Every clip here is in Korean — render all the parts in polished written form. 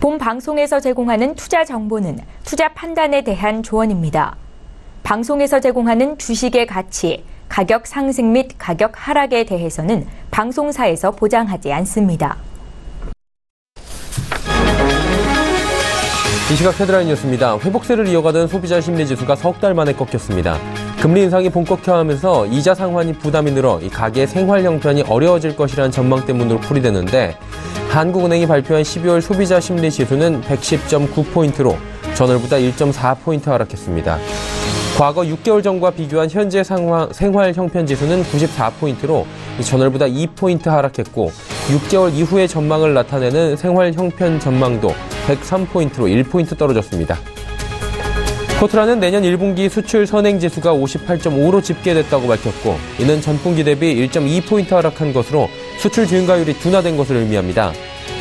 본 방송에서 제공하는 투자 정보는 투자 판단에 대한 조언입니다. 방송에서 제공하는 주식의 가치, 가격 상승 및 가격 하락에 대해서는 방송사에서 보장하지 않습니다. 이 시각 헤드라인 뉴스입니다. 회복세를 이어가던 소비자 심리지수가 석 달 만에 꺾였습니다. 금리 인상이 본격화하면서 이자 상환이 부담이 늘어 이 가계 생활 형편이 어려워질 것이라는 전망 때문으로 풀이되는데 한국은행이 발표한 12월 소비자 심리지수는 110.9포인트로 전월보다 1.4포인트 하락했습니다. 과거 6개월 전과 비교한 현재 생활 형편 지수는 94포인트로 전월보다 2포인트 하락했고 6개월 이후의 전망을 나타내는 생활 형편 전망도 103포인트로 1포인트 떨어졌습니다. 코트라는 내년 1분기 수출 선행지수가 58.5로 집계됐다고 밝혔고 이는 전분기 대비 1.2포인트 하락한 것으로 수출 증가율이 둔화된 것을 의미합니다.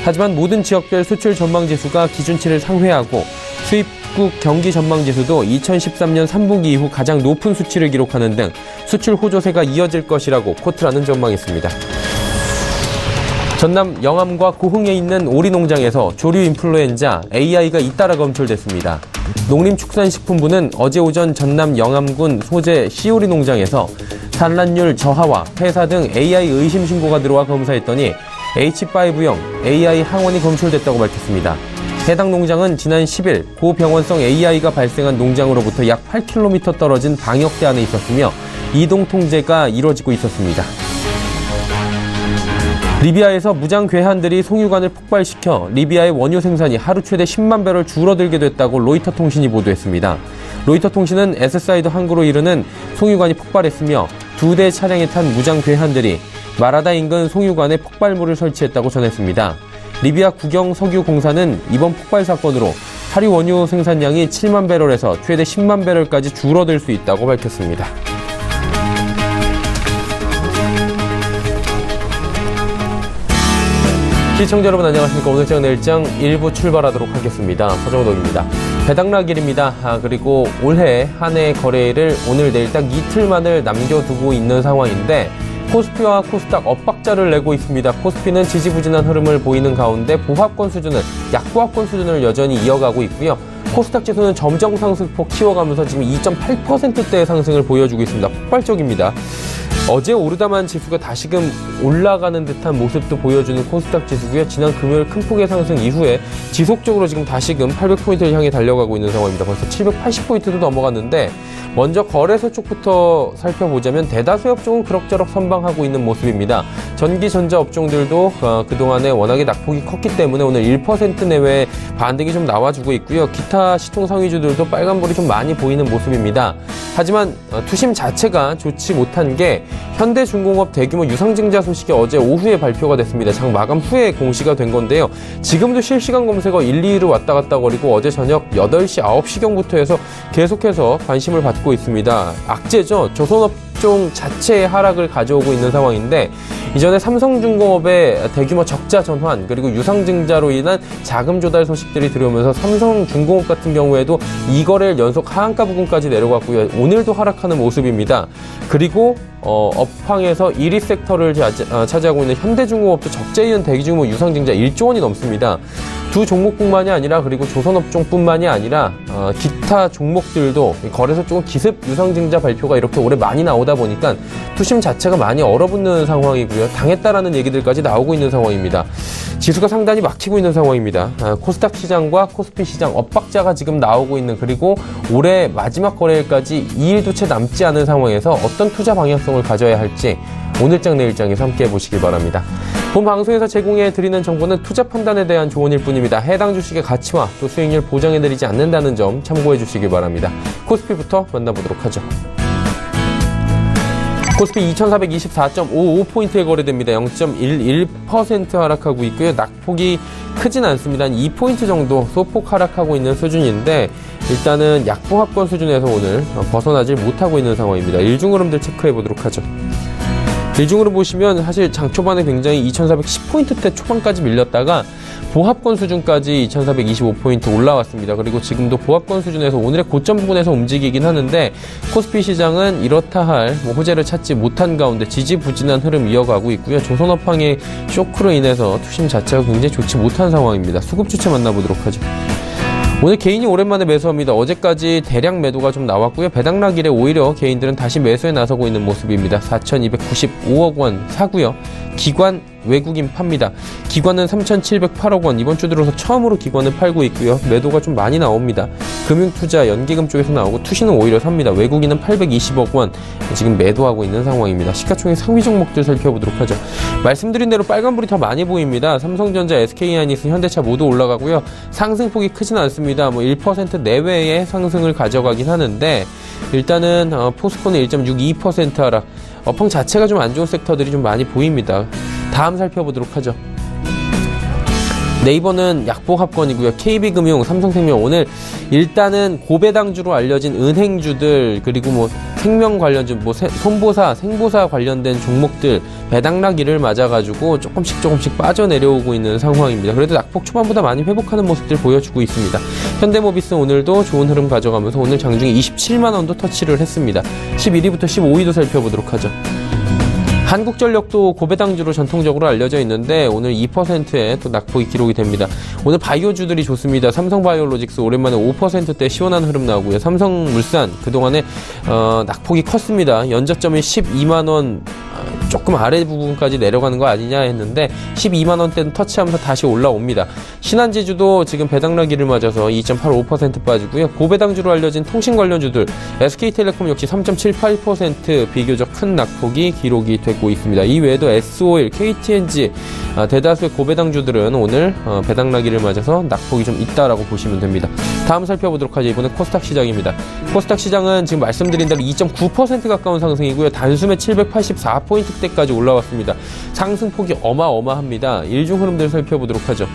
하지만 모든 지역별 수출 전망지수가 기준치를 상회하고 수입국 경기 전망지수도 2013년 3분기 이후 가장 높은 수치를 기록하는 등 수출 호조세가 이어질 것이라고 코트라는 전망했습니다. 전남 영암과 고흥에 있는 오리 농장에서 조류 인플루엔자 AI가 잇따라 검출됐습니다. 농림축산식품부는 어제 오전 전남 영암군 소재 씨오리 농장에서 산란율 저하와 폐사 등 AI 의심 신고가 들어와 검사했더니 H5형 AI 항원이 검출됐다고 밝혔습니다. 해당 농장은 지난 10일 고병원성 AI가 발생한 농장으로부터 약 8km 떨어진 방역대 안에 있었으며 이동 통제가 이뤄지고 있었습니다. 리비아에서 무장 괴한들이 송유관을 폭발시켜 리비아의 원유 생산이 하루 최대 10만 배럴 줄어들게 됐다고 로이터 통신이 보도했습니다. 로이터 통신은 에스사이드 항구로 이르는 송유관이 폭발했으며 2대 차량에 탄 무장 괴한들이 마라다 인근 송유관에 폭발물을 설치했다고 전했습니다. 리비아 국영석유공사는 이번 폭발 사건으로 하루 원유 생산량이 7만 배럴에서 최대 10만 배럴까지 줄어들 수 있다고 밝혔습니다. 시청자 여러분 안녕하십니까. 오늘장 내일장 1부 출발하도록 하겠습니다. 서정덕입니다. 배당락일입니다. 그리고 올해 한 해 거래일을 오늘 내일 딱 이틀만을 남겨두고 있는 상황인데 코스피와 코스닥 엇박자를 내고 있습니다. 코스피는 지지부진한 흐름을 보이는 가운데 보합권 수준을 약보합권 수준을 여전히 이어가고 있고요. 코스닥 지수는 점정 상승폭 키워가면서 지금 2.8%대의 상승을 보여주고 있습니다. 폭발적입니다. 어제 오르다만 지수가 다시금 올라가는 듯한 모습도 보여주는 코스닥 지수고요. 지난 금요일 큰 폭의 상승 이후에 지속적으로 지금 다시금 800포인트를 향해 달려가고 있는 상황입니다. 벌써 780포인트도 넘어갔는데 먼저 거래소 쪽부터 살펴보자면 대다수 업종은 그럭저럭 선방하고 있는 모습입니다. 전기, 전자 업종들도 그동안에 워낙에 낙폭이 컸기 때문에 오늘 1% 내외의 반등이 좀 나와주고 있고요. 기타 시총 상위주들도 빨간불이 좀 많이 보이는 모습입니다. 하지만 투심 자체가 좋지 못한 게 현대중공업 대규모 유상증자 소식이 어제 오후에 발표가 됐습니다. 장 마감 후에 공시가 된 건데요. 지금도 실시간 검색어 1, 2위로 왔다 갔다 거리고 어제 저녁 8시, 9시경부터 해서 계속해서 관심을 받고 있습니다. 악재죠. 조선업종 자체의 하락을 가져오고 있는 상황인데 이전에 삼성중공업의 대규모 적자 전환 그리고 유상증자로 인한 자금 조달 소식들이 들어오면서 삼성중공업 같은 경우에도 2거래일 연속 하한가 부근까지 내려갔고요. 오늘도 하락하는 모습입니다. 그리고 업황에서 1위 섹터를 차지하고 있는 현대중공업도 적재에 이은 대규모 유상증자 1조 원이 넘습니다. 두 종목뿐만이 아니라 그리고 조선업종뿐만이 아니라 기타 종목들도 거래소 쪽은 기습 유상증자 발표가 이렇게 올해 많이 나오다 보니까 투심 자체가 많이 얼어붙는 상황이고요. 당했다라는 얘기들까지 나오고 있는 상황입니다. 지수가 상당히 막히고 있는 상황입니다. 코스닥 시장과 코스피 시장 엇박자가 지금 나오고 있는 그리고 올해 마지막 거래일까지 2일도 채 남지 않은 상황에서 어떤 투자 방향성을 가져야 할지 오늘장 내일장에서 함께해 보시길 바랍니다. 본 방송에서 제공해드리는 정보는 투자 판단에 대한 조언일 뿐입니다. 해당 주식의 가치와 또 수익률 보장해드리지 않는다는 점 참고해 주시길 바랍니다. 코스피부터 만나보도록 하죠. 코스피 2424.55포인트에 거래됩니다. 0.11% 하락하고 있고요. 낙폭이 크진 않습니다. 한 2포인트 정도 소폭 하락하고 있는 수준인데 일단은 약보합권 수준에서 오늘 벗어나질 못하고 있는 상황입니다. 일중 흐름들 체크해 보도록 하죠. 일중으로 보시면 사실 장 초반에 굉장히 2410포인트대 초반까지 밀렸다가 보합권 수준까지 2425포인트 올라왔습니다. 그리고 지금도 보합권 수준에서 오늘의 고점 부근에서 움직이긴 하는데 코스피 시장은 이렇다 할 호재를 찾지 못한 가운데 지지부진한 흐름 이어가고 있고요. 조선업황의 쇼크로 인해서 투심 자체가 굉장히 좋지 못한 상황입니다. 수급 주체 만나보도록 하죠. 오늘 개인이 오랜만에 매수합니다. 어제까지 대량 매도가 좀 나왔고요. 배당락 이래 오히려 개인들은 다시 매수에 나서고 있는 모습입니다. 4,295억 원 사고요. 기관 외국인 팝니다. 기관은 3,708억 원, 이번 주 들어서 처음으로 기관을 팔고 있고요. 매도가 좀 많이 나옵니다. 금융투자, 연기금 쪽에서 나오고 투시는 오히려 삽니다. 외국인은 820억 원 지금 매도하고 있는 상황입니다. 시가총액 상위 종목들 살펴보도록 하죠. 말씀드린 대로 빨간불이 더 많이 보입니다. 삼성전자, SK하이닉스, 현대차 모두 올라가고요. 상승폭이 크진 않습니다. 1% 내외의 상승을 가져가긴 하는데 일단은 포스코는 1.62% 하락. 업황 자체가 좀 안 좋은 섹터들이 좀 많이 보입니다. 다음 살펴보도록 하죠. 네이버는 약보합권이고요. KB금융, 삼성생명 오늘 일단은 고배당주로 알려진 은행주들 그리고 생명 관련주, 손보사, 생보사 관련된 종목들 배당락일을 맞아가지고 조금씩 빠져내려오고 있는 상황입니다. 그래도 낙폭 초반보다 많이 회복하는 모습들 보여주고 있습니다. 현대모비스 오늘도 좋은 흐름 가져가면서 오늘 장중에 27만 원도 터치를 했습니다. 11위부터 15위도 살펴보도록 하죠. 한국전력도 고배당주로 전통적으로 알려져 있는데 오늘 2%의 또 낙폭이 기록이 됩니다. 오늘 바이오주들이 좋습니다. 삼성바이오로직스 오랜만에 5%대 시원한 흐름 나오고요. 삼성물산 그동안에 낙폭이 컸습니다. 연저점이 12만 원 조금 아래 부분까지 내려가는 거 아니냐 했는데 12만 원대는 터치하면서 다시 올라옵니다. 신한지주도 지금 배당락일을 맞아서 2.85% 빠지고요. 고배당주로 알려진 통신 관련주들 SK텔레콤 역시 3.78% 비교적 큰 낙폭이 기록이 되고 있습니다. 이 외에도 S-오일, KTNG 대다수의 고배당주들은 오늘 배당락일을 맞아서 낙폭이 좀 있다라고 보시면 됩니다. 다음 살펴보도록 하죠. 이번엔 코스닥 시장입니다. 코스닥 시장은 지금 말씀드린 대로 2.9% 가까운 상승이고요. 단숨에 784포인트대까지 올라왔습니다. 상승폭이 어마어마합니다. 일중 흐름들 살펴보도록 하죠.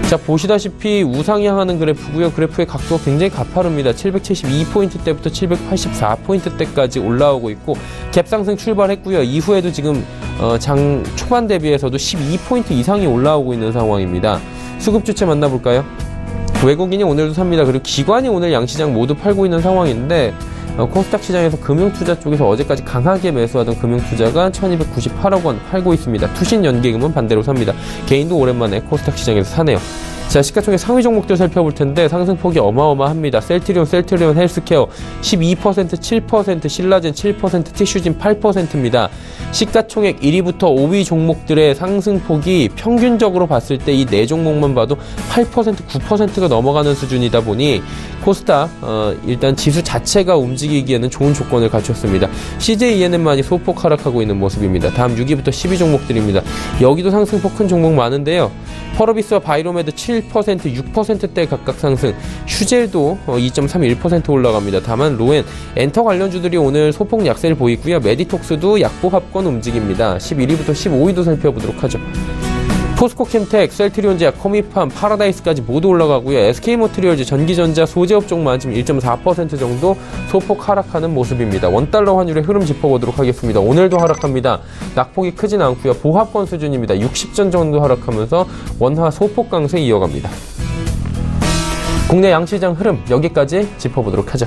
자, 보시다시피 우상향하는 그래프고요. 그래프의 각도가 굉장히 가파릅니다. 772포인트대부터 784포인트대까지 올라오고 있고 갭상승 출발했고요. 이후에도 지금 장 초반 대비해서도 12포인트 이상이 올라오고 있는 상황입니다. 수급 주체 만나볼까요? 외국인이 오늘도 삽니다. 그리고 기관이 오늘 양시장 모두 팔고 있는 상황인데 코스닥 시장에서 금융투자 쪽에서 어제까지 강하게 매수하던 금융투자가 1298억 원 팔고 있습니다. 투신연계금은 반대로 삽니다. 개인도 오랜만에 코스닥 시장에서 사네요. 자, 시가총액 상위 종목들 살펴볼 텐데 상승폭이 어마어마합니다. 셀트리온 헬스케어 12%, 7%, 신라젠 7%, 티슈진 8%입니다. 시가총액 1위부터 5위 종목들의 상승폭이 평균적으로 봤을 때 이 4종목만 봐도 8%, 9%가 넘어가는 수준이다 보니 코스닥 일단 지수 자체가 움직이기에는 좋은 조건을 갖췄습니다. CJENM만이 소폭 하락하고 있는 모습입니다. 다음 6위부터 10위 종목들입니다. 여기도 상승폭 큰 종목 많은데요. 펄어비스와 바이로메드 7%, 6%대 각각 상승, 슈젤도 2.31% 올라갑니다. 다만 로엔, 엔터 관련주들이 오늘 소폭 약세를 보이고요. 메디톡스도 약보합권 움직입니다. 11위부터 15위도 살펴보도록 하죠. 포스코캠텍, 셀트리온제약, 코미팜, 파라다이스까지 모두 올라가고요. SK모트리얼즈, 전기전자, 소재업종만 지금 1.4% 정도 소폭 하락하는 모습입니다. 원달러 환율의 흐름 짚어보도록 하겠습니다. 오늘도 하락합니다. 낙폭이 크진 않고요. 보합권 수준입니다. 60전 정도 하락하면서 원화 소폭 강세 이어갑니다. 국내 양시장 흐름 여기까지 짚어보도록 하죠.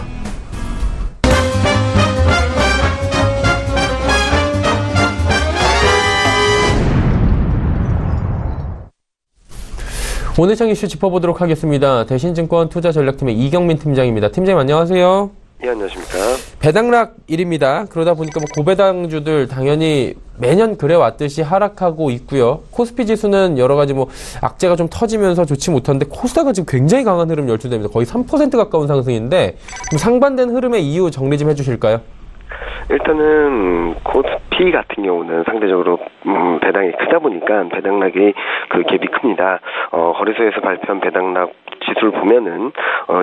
오늘 장 이슈 짚어보도록 하겠습니다. 대신증권 투자전략팀의 이경민 팀장입니다. 팀장님 안녕하세요. 예, 안녕하십니까. 배당락일입니다. 그러다 보니까 고배당주들 당연히 매년 그래왔듯이 하락하고 있고요. 코스피 지수는 여러 가지 악재가 좀 터지면서 좋지 못한데 코스닥은 지금 굉장히 강한 흐름 열출됩니다. 거의 3% 가까운 상승인데 좀 상반된 흐름의 이유 정리 좀 해주실까요? 일단은 코스피 같은 경우는 상대적으로 배당이 크다 보니까 배당락이 그 갭이 큽니다. 거래소에서 발표한 배당락 지수를 보면은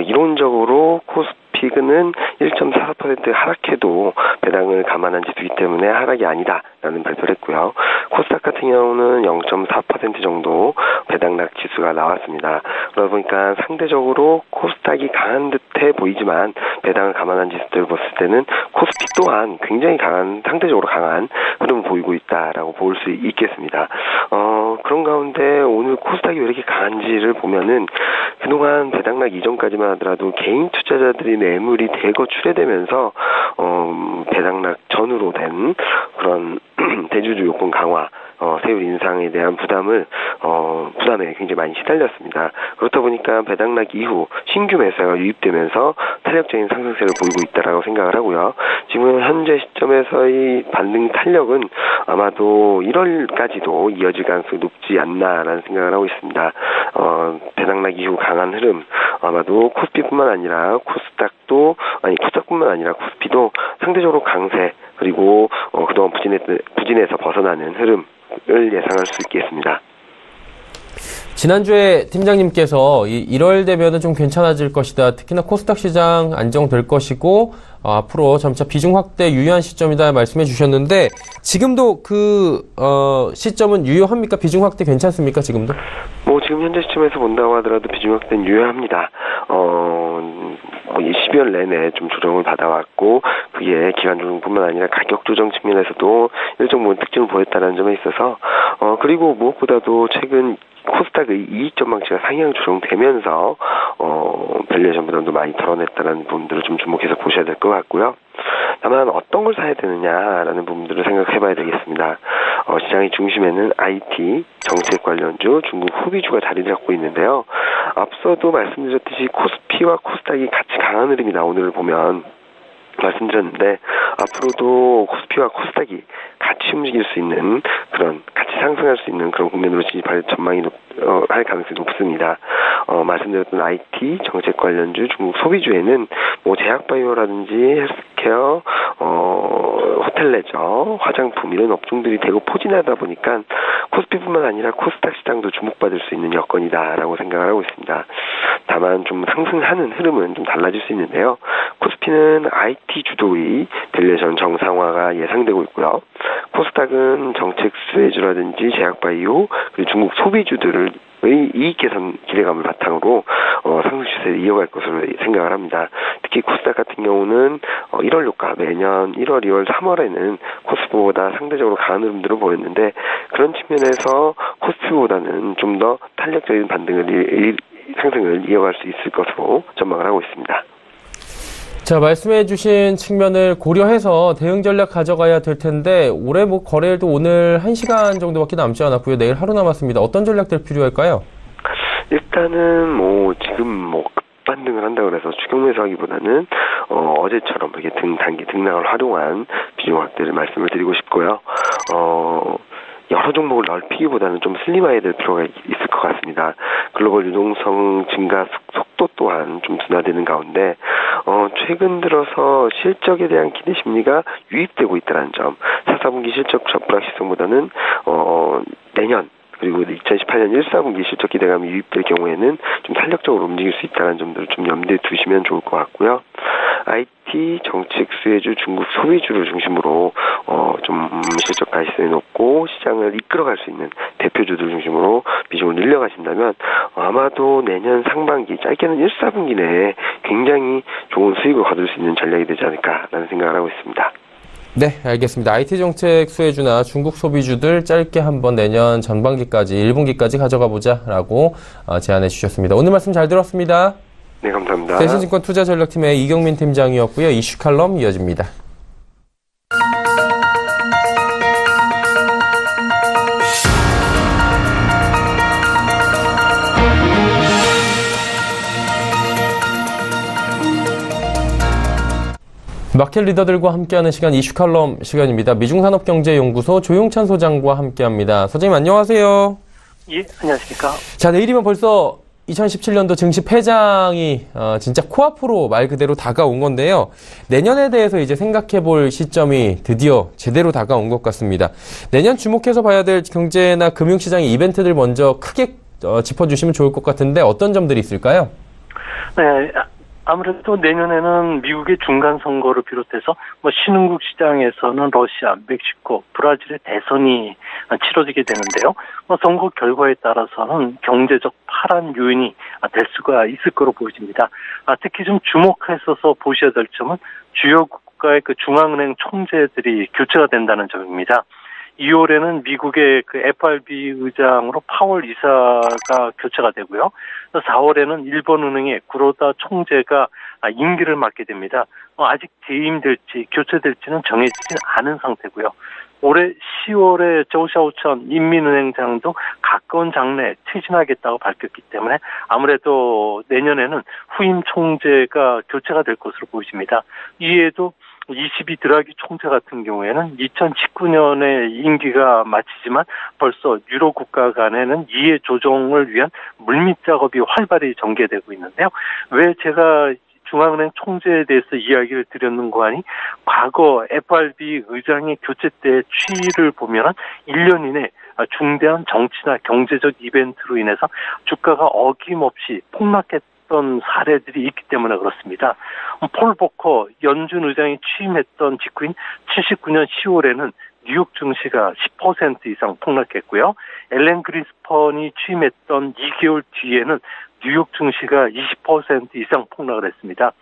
이론적으로 코스피는 1.44% 하락해도 배당을 감안한 지수이기 때문에 하락이 아니다라는 발표를 했고요. 코스닥 같은 경우는 0.4% 정도 배당락 지수가 나왔습니다. 그러다 보니까 상대적으로 코스닥이 강한 듯해 보이지만 배당을 감안한 지수들을 봤을 때는 코스피 또한 굉장히 강한, 상대적으로 강한 흐름을 보이고 있다라고 볼 수 있겠습니다. 그런 가운데 오늘 코스닥이 왜 이렇게 강한지를 보면은 그동안 배당락 이전까지만 하더라도 개인 투자자들이 매물이 대거 출회되면서 배당락 전후로 된 그런 대주주 요건 강화, 세율 인상에 대한 부담에 굉장히 많이 시달렸습니다. 그렇다 보니까 배당락 이후 신규 매수가 유입되면서 탄력적인 상승세를 보이고 있다라고 생각을 하고요. 지금 현재 시점에서의 반등 탄력은 아마도 1월까지도 이어질 가능성이 높지 않나라는 생각을 하고 있습니다. 배당락 이후 강한 흐름, 아마도 코스피뿐만 아니라 코스닥뿐만 아니라 코스피도 상대적으로 강세, 그리고 그동안 부진에서 벗어나는 흐름을 예상할 수 있겠습니다. 지난주에 팀장님께서 1월 되면은 좀 괜찮아질 것이다. 특히나 코스닥 시장 안정될 것이고 앞으로 점차 비중 확대 유효한 시점이다 말씀해 주셨는데 지금도 그 시점은 유효합니까? 비중 확대 괜찮습니까? 지금도? 지금 현재 시점에서 본다고 하더라도 비중 확대는 유효합니다. 12월 내내 좀 조정을 받아왔고 그게 기간 조정뿐만 아니라 가격 조정 측면에서도 일정 부분 특징을 보였다는 점에 있어서 그리고 무엇보다도 최근 코스닥의 이익 전망치가 상향 조정되면서 밸류에이션 부담도 많이 덜어냈다는 부분들을 좀 주목해서 보셔야 될 것 같고요. 다만 어떤 걸 사야 되느냐라는 부분들을 생각해봐야 되겠습니다. 시장의 중심에는 IT, 정책 관련주, 중국 소비주가 자리 잡고 있는데요. 앞서도 말씀드렸듯이 코스피와 코스닥이 같이 강한 흐름이다. 오늘을 보면 말씀드렸는데 앞으로도 코스피와 코스닥이 같이 움직일 수 있는 그런 같이 상승할 수 있는 그런 국면으로 진입할 전망이 할 가능성이 높습니다. 말씀드렸던 IT, 정책 관련주, 중국 소비주에는 제약바이오라든지 헬스케어, 호텔 레저, 화장품 이런 업종들이 대거 포진하다 보니까 코스피뿐만 아니라 코스닥 시장도 주목받을 수 있는 여건이다라고 생각을 하고 있습니다. 다만 좀 상승하는 흐름은 좀 달라질 수 있는데요. 코스피는 IT 주도의 밸류에이션 정상화가 예상되고 있고요. 코스닥은 정책 수혜주라든지 제약바이오 그리고 중국 소비주들의 이익 개선 기대감을 바탕으로 상승 추세를 이어갈 것으로 생각을 합니다. 특히 코스닥 같은 경우는 1월 효과 매년 1월, 2월, 3월에는 코스피보다 상대적으로 강한 흐름들을 보였는데 그런 측면에서 코스피보다는 좀 더 탄력적인 상승을 이어갈 수 있을 것으로 전망을 하고 있습니다. 자, 말씀해 주신 측면을 고려해서 대응 전략 가져가야 될 텐데 올해 거래일도 오늘 1시간 정도밖에 남지 않았고요. 내일 하루 남았습니다. 어떤 전략들 필요할까요? 일단은 지금 급반등을 한다고 해서 추격 매수하기보다는 어제처럼 이렇게 단기 등락을 활용한 비중 확대를 말씀을 드리고 싶고요. 여러 종목을 넓히기보다는 좀 슬림화해야 될 필요가 있을 것 같습니다. 글로벌 유동성 증가 속도 또한 좀 둔화되는 가운데 최근 들어서 실적에 대한 기대 심리가 유입되고 있다는 점, 4분기 실적 불확실성보다는 내년 그리고 2018년 1, 4분기 실적 기대감이 유입될 경우에는 좀 탄력적으로 움직일 수 있다는 점들을 좀 염두에 두시면 좋을 것 같고요. IT, 정책 수혜주, 중국 소비주를 중심으로 좀 실적 가시성이 높고 시장을 이끌어갈 수 있는 대표주들 중심으로 비중을 늘려가신다면 아마도 내년 상반기, 짧게는 1, 4분기 내에 굉장히 좋은 수익을 거둘 수 있는 전략이 되지 않을까라는 생각을 하고 있습니다. 네, 알겠습니다. IT 정책 수혜주나 중국 소비주들 짧게 한번 내년 전반기까지 1분기까지 가져가 보자라고 제안해 주셨습니다. 오늘 말씀 잘 들었습니다. 네, 감사합니다. 대신증권 투자전략팀의 이경민 팀장이었고요. 이슈 칼럼 이어집니다. 마켓 리더들과 함께하는 시간 이슈 칼럼 시간입니다. 미중산업경제연구소 조용찬 소장과 함께합니다. 소장님 안녕하세요. 예, 안녕하십니까. 자, 내일이면 벌써 2017년도 증시 폐장이 진짜 코앞으로 말 그대로 다가온 건데요. 내년에 대해서 이제 생각해 볼 시점이 드디어 제대로 다가온 것 같습니다. 내년 주목해서 봐야 될 경제나 금융시장의 이벤트들 먼저 크게 짚어주시면 좋을 것 같은데 어떤 점들이 있을까요? 네, 아무래도 내년에는 미국의 중간 선거를 비롯해서 신흥국 시장에서는 러시아, 멕시코, 브라질의 대선이 치러지게 되는데요. 선거 결과에 따라서는 경제적 파란 요인이 될 수가 있을 거로 보여집니다. 특히 좀 주목해서 보셔야 될 점은 주요 국가의 그 중앙은행 총재들이 교체가 된다는 점입니다. 2월에는 미국의 그 FRB 의장으로 파월 이사가 교체가 되고요. 4월에는 일본은행의 구로다 총재가 임기를 맡게 됩니다. 아직 재임될지 교체될지는 정해지진 않은 상태고요. 올해 10월에 조샤오천 인민은행장도 가까운 장래에 퇴진하겠다고 밝혔기 때문에 아무래도 내년에는 후임 총재가 교체가 될 것으로 보입니다. 이에도 22 드라기 총재 같은 경우에는 2019년에 임기가 마치지만 벌써 유로 국가 간에는 이해 조정을 위한 물밑 작업이 활발히 전개되고 있는데요. 왜 제가 중앙은행 총재에 대해서 이야기를 드렸는가 하니 과거 FRB 의장의 교체 때 추이를 보면 1년 이내 중대한 정치나 경제적 이벤트로 인해서 주가가 어김없이 폭락했던 사례들이 있기 때문에 그렇습니다. 폴 보커 연준 의장이 취임했던 직후인 79년 10월에는 뉴욕 증시가 10% 이상 폭락했고요. 앨런 그리스펀이 취임했던 2개월 뒤에는 뉴욕 증시가 20% 이상 폭락을 했습니다.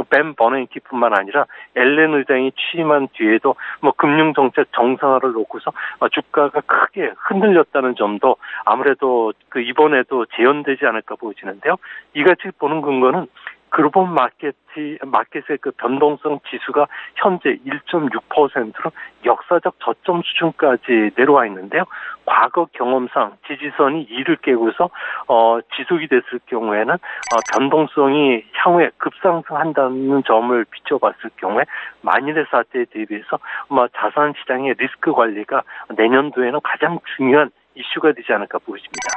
벤 버냉키뿐만 아니라 앨런 의장이 취임한 뒤에도 금융정책 정상화를 놓고서 주가가 크게 흔들렸다는 점도 아무래도 이번에도 재현되지 않을까 보여지는데요. 이같이 보는 근거는 글로벌 마켓의 그 변동성 지수가 현재 1.6%로 역사적 저점 수준까지 내려와 있는데요. 과거 경험상 지지선이 2를 깨고서 지속이 됐을 경우에는 변동성이 향후에 급상승한다는 점을 비춰봤을 경우에 만일의 사태에 대비해서 자산 시장의 리스크 관리가 내년도에는 가장 중요한 이슈가 되지 않을까 보여집니다.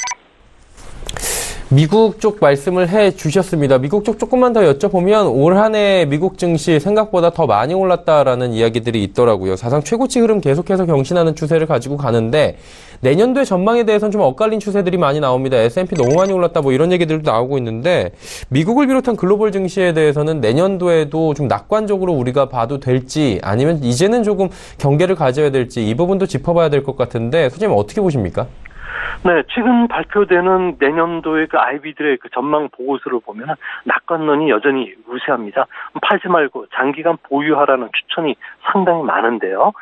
미국 쪽 말씀을 해 주셨습니다. 미국 쪽 조금만 더 여쭤보면 올 한 해 미국 증시 생각보다 더 많이 올랐다라는 이야기들이 있더라고요. 사상 최고치 흐름 계속해서 경신하는 추세를 가지고 가는데 내년도의 전망에 대해서는 좀 엇갈린 추세들이 많이 나옵니다. S&P 너무 많이 올랐다 이런 얘기들도 나오고 있는데 미국을 비롯한 글로벌 증시에 대해서는 내년도에도 좀 낙관적으로 우리가 봐도 될지 아니면 이제는 조금 경계를 가져야 될지 이 부분도 짚어봐야 될 것 같은데 소장님 어떻게 보십니까? 네, 지금 발표되는 내년도의 그 아이비들의 그 전망 보고서를 보면 낙관론이 여전히 우세합니다. 팔지 말고 장기간 보유하라는 추천이 상당히 많은데요.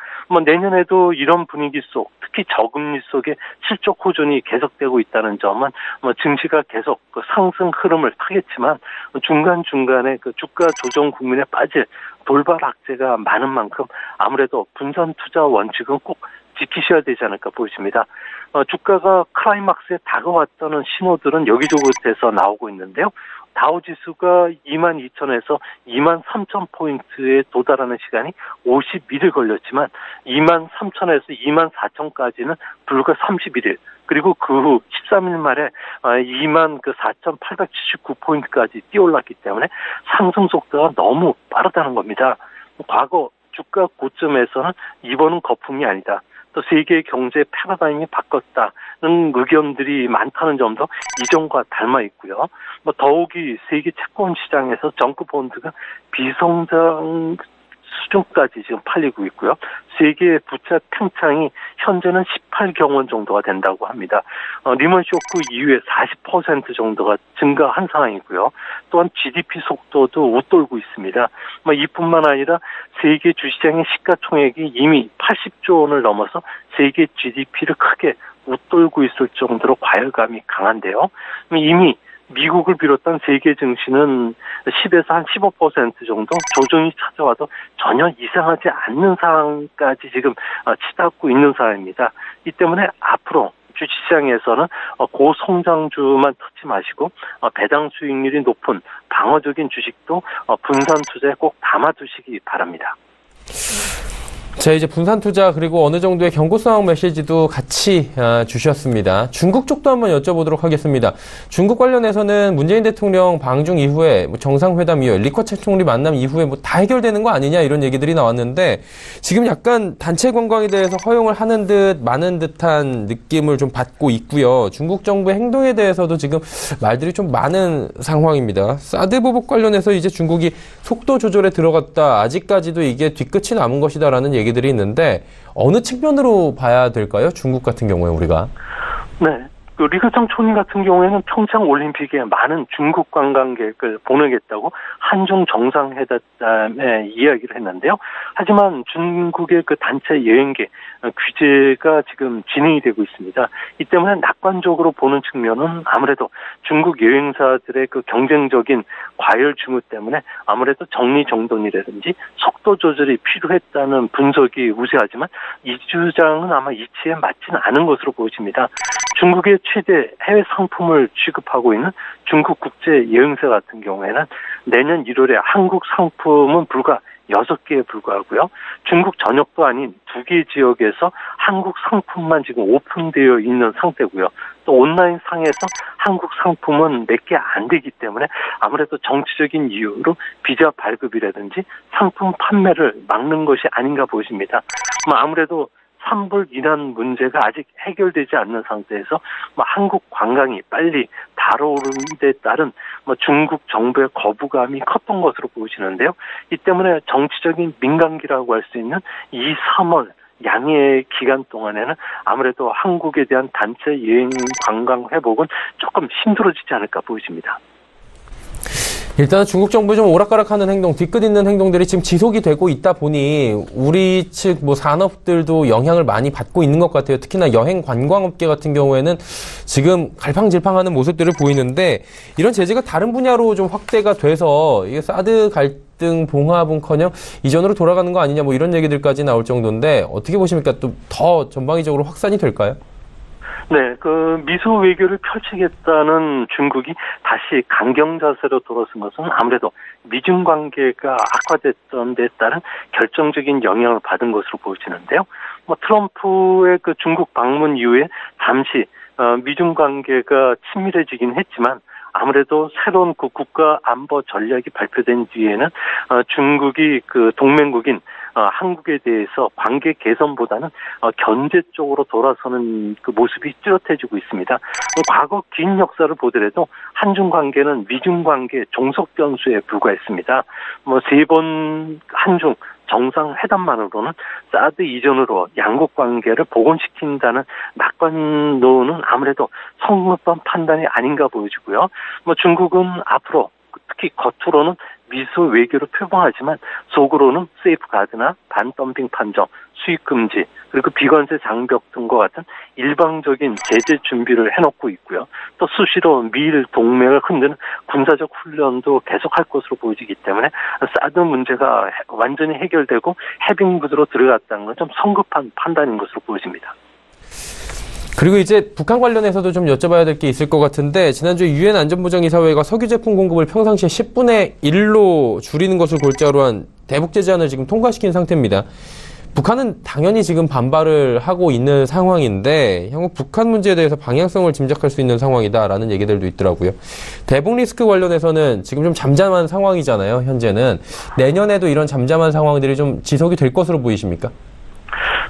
내년에도 이런 분위기 속, 특히 저금리 속에 실적 호전이 계속되고 있다는 점은 증시가 계속 그 상승 흐름을 타겠지만 중간중간에 그 주가 조정 국면에 빠질 돌발 악재가 많은 만큼 아무래도 분산 투자 원칙은 꼭 지키셔야 되지 않을까 보입니다. 주가가 클라이막스에 다가왔다는 신호들은 여기저기서 나오고 있는데요. 다우지수가 22,000에서 23,000포인트에 도달하는 시간이 51일 걸렸지만 23,000에서 24,000까지는 불과 31일 그리고 그 후 13일 만에 24,879포인트까지 뛰어올랐기 때문에 상승 속도가 너무 빠르다는 겁니다. 과거 주가 고점에서는 이번은 거품이 아니다. 또 세계의 경제 패러다임이 바꿨다는 의견들이 많다는 점도 이전과 닮아 있고요. 더욱이 세계 채권 시장에서 정부 본드가 비성장 수준까지 지금 팔리고 있고요. 세계 부채 팽창이 현재는 18경원 정도가 된다고 합니다. 리먼 쇼크 이후에 40% 정도가 증가한 상황이고요. 또한 GDP 속도도 웃돌고 있습니다. 이뿐만 아니라 세계 주시장의 시가총액이 이미 80조 원을 넘어서 세계 GDP를 크게 웃돌고 있을 정도로 과열감이 강한데요. 이미 미국을 비롯한 세계 증시는 10에서 한 15% 정도 조정이 찾아와도 전혀 이상하지 않는 상황까지 지금 치닫고 있는 상황입니다. 이 때문에 앞으로 주식시장에서는 고성장주만 찾지 마시고 배당 수익률이 높은 방어적인 주식도 분산 투자에 꼭 담아두시기 바랍니다. 자, 이제 분산 투자 그리고 어느 정도의 경고성 메시지도 같이 주셨습니다. 중국 쪽도 한번 여쭤보도록 하겠습니다. 중국 관련해서는 문재인 대통령 방중 이후에 정상회담 이후에 리커창 총리 만남 이후에 다 해결되는 거 아니냐 이런 얘기들이 나왔는데 지금 약간 단체 관광에 대해서 허용을 하는 듯 마는 듯한 느낌을 좀 받고 있고요. 중국 정부의 행동에 대해서도 지금 말들이 좀 많은 상황입니다. 사드 보복 관련해서 이제 중국이 속도 조절에 들어갔다. 아직까지도 이게 뒤끝이 남은 것이다라는 얘기들이 있는데 어느 측면으로 봐야 될까요? 중국 같은 경우에 우리가. 네. 그 리커창 총리 같은 경우에는 평창 올림픽에 많은 중국 관광객을 보내겠다고 한중 정상회담에 이야기를 했는데요. 하지만 중국의 그 단체 여행객 규제가 지금 진행이 되고 있습니다. 이 때문에 낙관적으로 보는 측면은 아무래도 중국 여행사들의 그 경쟁적인 과열 증후 때문에 아무래도 정리정돈이라든지 속도 조절이 필요했다는 분석이 우세하지만 이 주장은 아마 이치에 맞지는 않은 것으로 보여집니다. 중국의 최대 해외 상품을 취급하고 있는 중국 국제 여행사 같은 경우에는 내년 1월에 한국 상품은 불과 6개에 불과하고요. 중국 전역도 아닌 2개 지역에서 한국 상품만 지금 오픈되어 있는 상태고요. 또 온라인 상에서 한국 상품은 몇 개 안 되기 때문에 아무래도 정치적인 이유로 비자 발급이라든지 상품 판매를 막는 것이 아닌가 보입니다. 아무래도 산불 인한 문제가 아직 해결되지 않는 상태에서 한국 관광이 빨리 달아오르는 데 따른 중국 정부의 거부감이 컸던 것으로 보이시는데요. 이 때문에 정치적인 민감기라고 할 수 있는 2, 3월 양해 기간 동안에는 아무래도 한국에 대한 단체 여행 관광 회복은 조금 힘들어지지 않을까 보이십니다. 일단은 중국 정부 좀 오락가락하는 행동, 뒤끝 있는 행동들이 지금 지속이 되고 있다 보니 우리 측 산업들도 영향을 많이 받고 있는 것 같아요. 특히나 여행 관광업계 같은 경우에는 지금 갈팡질팡하는 모습들을 보이는데 이런 제재가 다른 분야로 좀 확대가 돼서 이게 사드 갈등 봉합은커녕 이전으로 돌아가는 거 아니냐 이런 얘기들까지 나올 정도인데 어떻게 보십니까? 또 더 전방위적으로 확산이 될까요? 네, 그 미소 외교를 펼치겠다는 중국이 다시 강경 자세로 돌아선 것은 아무래도 미중 관계가 악화됐던 데 따른 결정적인 영향을 받은 것으로 보여지는데요. 트럼프의 그 중국 방문 이후에 잠시 미중 관계가 친밀해지긴 했지만 아무래도 새로운 그 국가 안보 전략이 발표된 뒤에는 중국이 그 동맹국인 한국에 대해서 관계 개선보다는 견제 쪽으로 돌아서는 그 모습이 뚜렷해지고 있습니다. 과거 긴 역사를 보더라도 한중 관계는 미중 관계 종속 변수에 불과했습니다. 3번 한중 정상회담만으로는 사드 이전으로 양국 관계를 복원시킨다는 낙관론은 아무래도 성급한 판단이 아닌가 보여지고요. 중국은 앞으로 특히 겉으로는 미소 외교를 표방하지만 속으로는 세이프가드나 반덤핑 판정, 수입 금지, 그리고 비관세 장벽 등과 같은 일방적인 제재 준비를 해놓고 있고요. 또 수시로 미일 동맹을 흔드는 군사적 훈련도 계속할 것으로 보이기 때문에 사드 문제가 완전히 해결되고 해빙부드로 들어갔다는 건 좀 성급한 판단인 것으로 보여집니다. 그리고 이제 북한 관련해서도 좀 여쭤봐야 될 게 있을 것 같은데 지난주에 유엔 안전보장이사회가 석유 제품 공급을 평상시에 10분의 1로 줄이는 것을 골자로 한 대북 제재안을 지금 통과시킨 상태입니다. 북한은 당연히 지금 반발을 하고 있는 상황인데 향후 북한 문제에 대해서 방향성을 짐작할 수 있는 상황이다라는 얘기들도 있더라고요. 대북 리스크 관련해서는 지금 좀 잠잠한 상황이잖아요. 현재는. 내년에도 이런 잠잠한 상황들이 좀 지속이 될 것으로 보이십니까?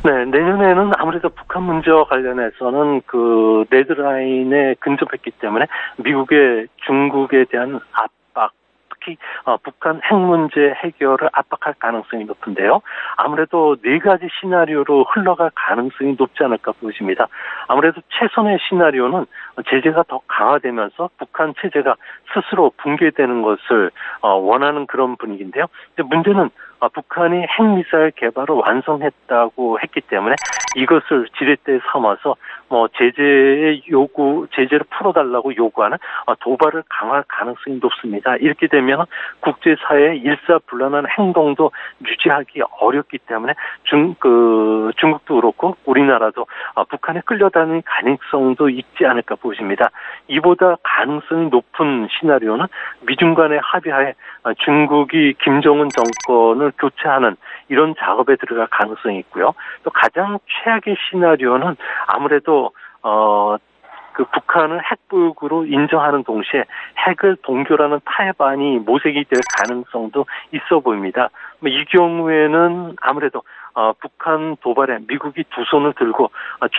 네, 내년에는 아무래도 북한 문제와 관련해서는 그 레드라인에 근접했기 때문에 미국의 중국에 대한 압박, 특히 북한 핵 문제 해결을 압박할 가능성이 높은데요. 아무래도 4가지 시나리오로 흘러갈 가능성이 높지 않을까 보입니다. 아무래도 최선의 시나리오는 제재가 더 강화되면서 북한 체제가 스스로 붕괴되는 것을 원하는 그런 분위기인데요. 문제는 북한이 핵미사일 개발을 완성했다고 했기 때문에 이것을 지렛대 삼아서 제재를 풀어달라고 요구하는 도발을 강화할 가능성이 높습니다. 이렇게 되면 국제사회의 일사불란한 행동도 유지하기 어렵기 때문에 중국도 그렇고 우리나라도 북한에 끌려다니는 가능성도 있지 않을까 보십니다. 이보다 가능성이 높은 시나리오는 미중 간의 합의하에 중국이 김정은 정권을 교체하는 이런 작업에 들어갈 가능성이 있고요. 또 가장 최악의 시나리오는 아무래도 그 북한을 핵보유국으로 인정하는 동시에 핵을 동결하는 타협안이 모색이 될 가능성도 있어 보입니다. 이 경우에는 아무래도 북한 도발에 미국이 두 손을 들고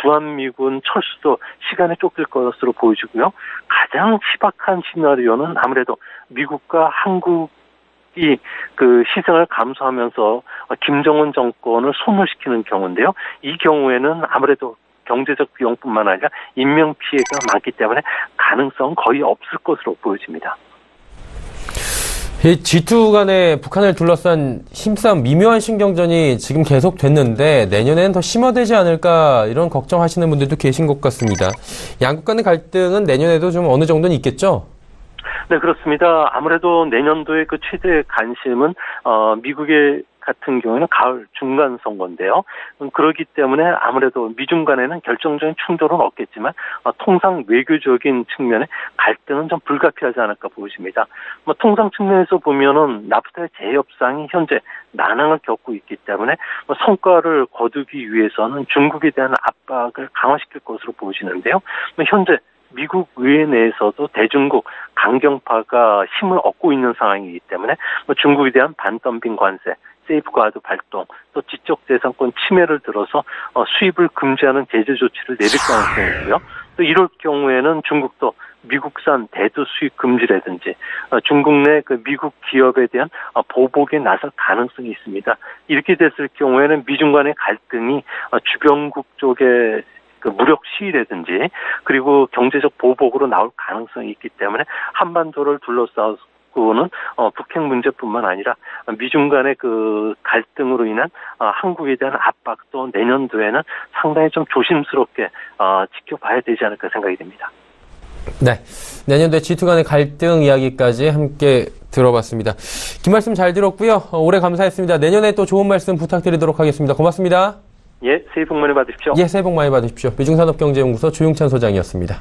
주한미군 철수도 시간에 쫓길 것으로 보여지고요. 가장 희박한 시나리오는 아무래도 미국과 한국이 그 희생을 감수하면서 김정은 정권을 소멸시키는 경우인데요. 이 경우에는 아무래도 경제적 비용뿐만 아니라 인명 피해가 많기 때문에 가능성은 거의 없을 것으로 보여집니다. G2 간에 북한을 둘러싼 힘싸움, 미묘한 신경전이 지금 계속됐는데 내년에는 더 심화되지 않을까 이런 걱정하시는 분들도 계신 것 같습니다. 양국 간의 갈등은 내년에도 좀 어느 정도는 있겠죠? 네, 그렇습니다. 아무래도 내년도의 그 최대 관심은 미국의 같은 경우에는 가을 중간 선거인데요. 그렇기 때문에 아무래도 미중 간에는 결정적인 충돌은 없겠지만 통상 외교적인 측면의 갈등은 좀 불가피하지 않을까 보여집니다. 통상 측면에서 보면은 나프타의 재협상이 현재 난항을 겪고 있기 때문에 성과를 거두기 위해서는 중국에 대한 압박을 강화시킬 것으로 보여지는데요. 현재 미국 의회 내에서도 대중국 강경파가 힘을 얻고 있는 상황이기 때문에 중국에 대한 반덤핑 관세, 세이프가드 발동, 또 지적재산권 침해를 들어서 수입을 금지하는 제재 조치를 내릴 가능성이 있고요. 또 이럴 경우에는 중국도 미국산 대두 수입 금지라든지 중국 내 그 미국 기업에 대한 보복에 나설 가능성이 있습니다. 이렇게 됐을 경우에는 미중 간의 갈등이 주변국 쪽에 그 무력 시위라든지 그리고 경제적 보복으로 나올 가능성이 있기 때문에 한반도를 둘러싸고는 북핵 문제뿐만 아니라 미중 간의 그 갈등으로 인한 한국에 대한 압박도 내년도에는 상당히 좀 조심스럽게 지켜봐야 되지 않을까 생각이 됩니다. 네, 내년도에 G2 간의 갈등 이야기까지 함께 들어봤습니다. 긴 말씀 잘 들었고요. 올해 감사했습니다. 내년에 또 좋은 말씀 부탁드리도록 하겠습니다. 고맙습니다. 예, 새해 복 많이 받으십시오. 예, 새해 복 많이 받으십시오. 미중산업경제연구소 조용찬 소장이었습니다.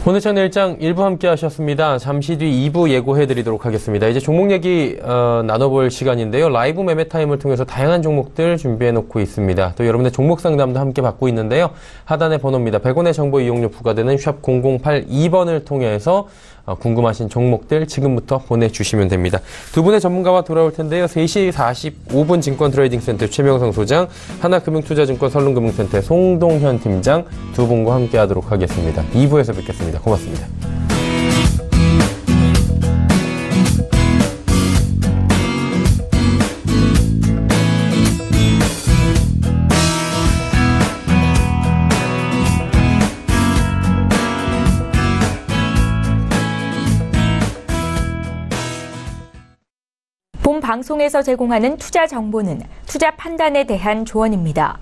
오늘 채널 1장 1부 함께 하셨습니다. 잠시 뒤 2부 예고해드리도록 하겠습니다. 이제 종목 얘기 나눠볼 시간인데요. 라이브 매매 타임을 통해서 다양한 종목들 준비해놓고 있습니다. 또 여러분의 종목 상담도 함께 받고 있는데요. 하단의 번호입니다. 100원의 정보 이용료 부과되는 샵 0082번을 통해서 궁금하신 종목들 지금부터 보내주시면 됩니다. 두 분의 전문가와 돌아올 텐데요. 3시 45분 증권트레이딩센터 최명성 소장, 하나금융투자증권 설릉금융센터의 송동현 팀장 두 분과 함께 하도록 하겠습니다. 2부에서 뵙겠습니다. 고맙습니다. 본 방송에서 제공하는 투자 정보는 투자 판단에 대한 조언입니다.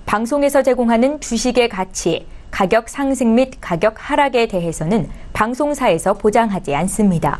방송에서 제공하는 주식의 가치, 가격 상승 및 가격 하락에 대해서는 방송사에서 보장하지 않습니다.